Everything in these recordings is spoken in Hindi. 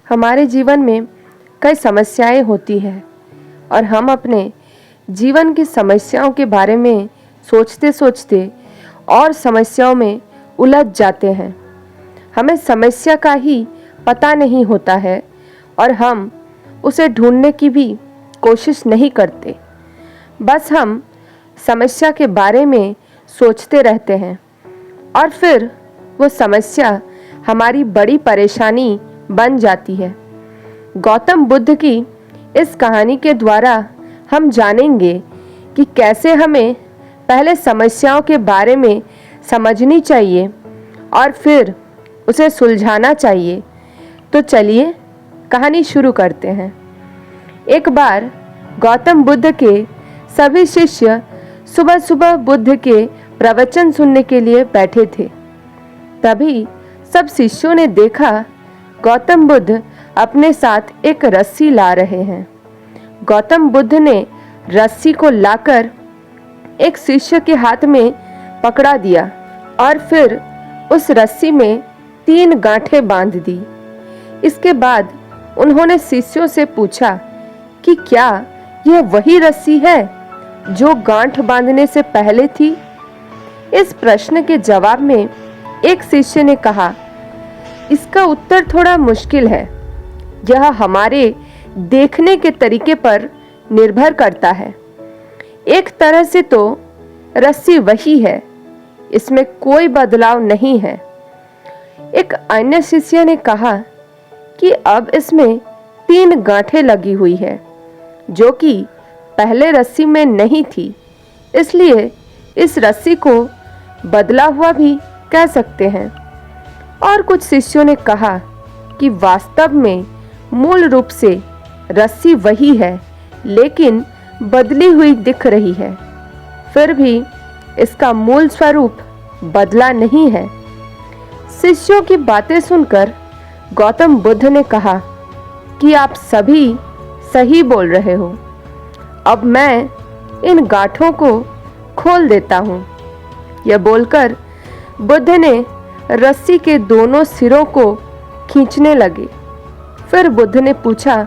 हमारे जीवन में कई समस्याएं होती हैं और हम अपने जीवन की समस्याओं के बारे में सोचते सोचते और समस्याओं में उलझ जाते हैं। हमें समस्या का ही पता नहीं होता है और हम उसे ढूंढने की भी कोशिश नहीं करते। बस हम समस्या के बारे में सोचते रहते हैं और फिर वो समस्या हमारी बड़ी परेशानी बन जाती है। गौतम बुद्ध की इस कहानी के द्वारा हम जानेंगे कि कैसे हमें पहले समस्याओं के बारे में समझनी चाहिए और फिर उसे सुलझाना चाहिए। तो चलिए कहानी शुरू करते हैं। एक बार गौतम बुद्ध के सभी शिष्य सुबह सुबह बुद्ध के प्रवचन सुनने के लिए बैठे थे। तभी सब शिष्यों ने देखा गौतम बुद्ध अपने साथ एक रस्सी ला रहे हैं। गौतम बुद्ध ने रस्सी को लाकर एक शिष्य के हाथ में पकड़ा दिया और फिर उस रस्सी में 3 गांठें बांध दी। इसके बाद उन्होंने शिष्यों से पूछा कि क्या यह वही रस्सी है जो गांठ बांधने से पहले थी? इस प्रश्न के जवाब में एक शिष्य ने कहा, इसका उत्तर थोड़ा मुश्किल है। यह हमारे देखने के तरीके पर निर्भर करता है। एक तरह से तो रस्सी वही है, इसमें कोई बदलाव नहीं है। एक अन्य शिष्य ने कहा कि अब इसमें 3 गांठें लगी हुई है जो कि पहले रस्सी में नहीं थी, इसलिए इस रस्सी को बदला हुआ भी कह सकते हैं। और कुछ शिष्यों ने कहा कि वास्तव में मूल रूप से रस्सी वही है लेकिन बदली हुई दिख रही है, फिर भी इसका मूल स्वरूप बदला नहीं है। शिष्यों की बातें सुनकर गौतम बुद्ध ने कहा कि आप सभी सही बोल रहे हो। अब मैं इन गांठों को खोल देता हूँ। यह बोलकर बुद्ध ने रस्सी के दोनों सिरों को खींचने लगे। फिर बुद्ध ने पूछा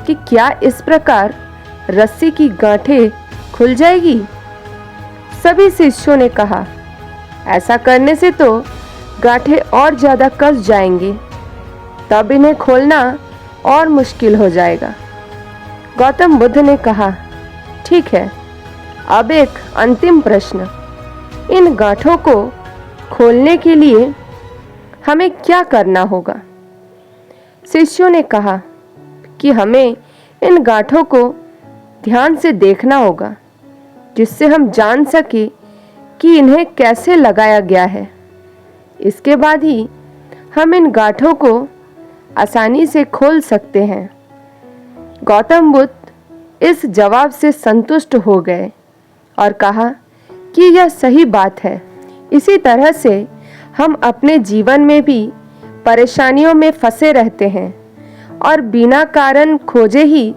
कि क्या इस प्रकार रस्सी की गांठें खुल जाएगी? सभी शिष्यों ने कहा, ऐसा करने से तो गांठें और ज्यादा कस जाएंगे, तब इन्हें खोलना और मुश्किल हो जाएगा। गौतम बुद्ध ने कहा, ठीक है, अब एक अंतिम प्रश्न, इन गांठों को खोलने के लिए हमें क्या करना होगा? शिष्यों ने कहा कि हमें इन गांठों को ध्यान से देखना होगा जिससे हम जान सके कि इन्हें कैसे लगाया गया है। इसके बाद ही हम इन गांठों को आसानी से खोल सकते हैं। गौतम बुद्ध इस जवाब से संतुष्ट हो गए और कहा कि यह सही बात है। इसी तरह से हम अपने जीवन में भी परेशानियों में फंसे रहते हैं और बिना कारण खोजे ही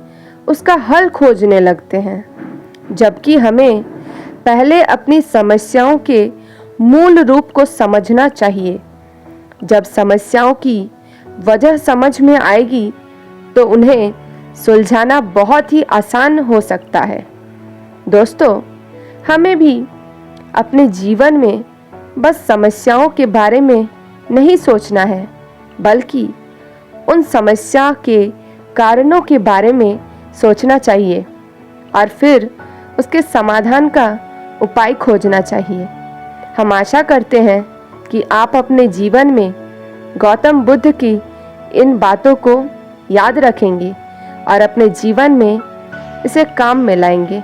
उसका हल खोजने लगते हैं, जबकि हमें पहले अपनी समस्याओं के मूल रूप को समझना चाहिए। जब समस्याओं की वजह समझ में आएगी तो उन्हें सुलझाना बहुत ही आसान हो सकता है। दोस्तों, हमें भी अपने जीवन में बस समस्याओं के बारे में नहीं सोचना है, बल्कि उन समस्या के कारणों के बारे में सोचना चाहिए और फिर उसके समाधान का उपाय खोजना चाहिए। हम आशा करते हैं कि आप अपने जीवन में गौतम बुद्ध की इन बातों को याद रखेंगे और अपने जीवन में इसे काम में लाएंगे।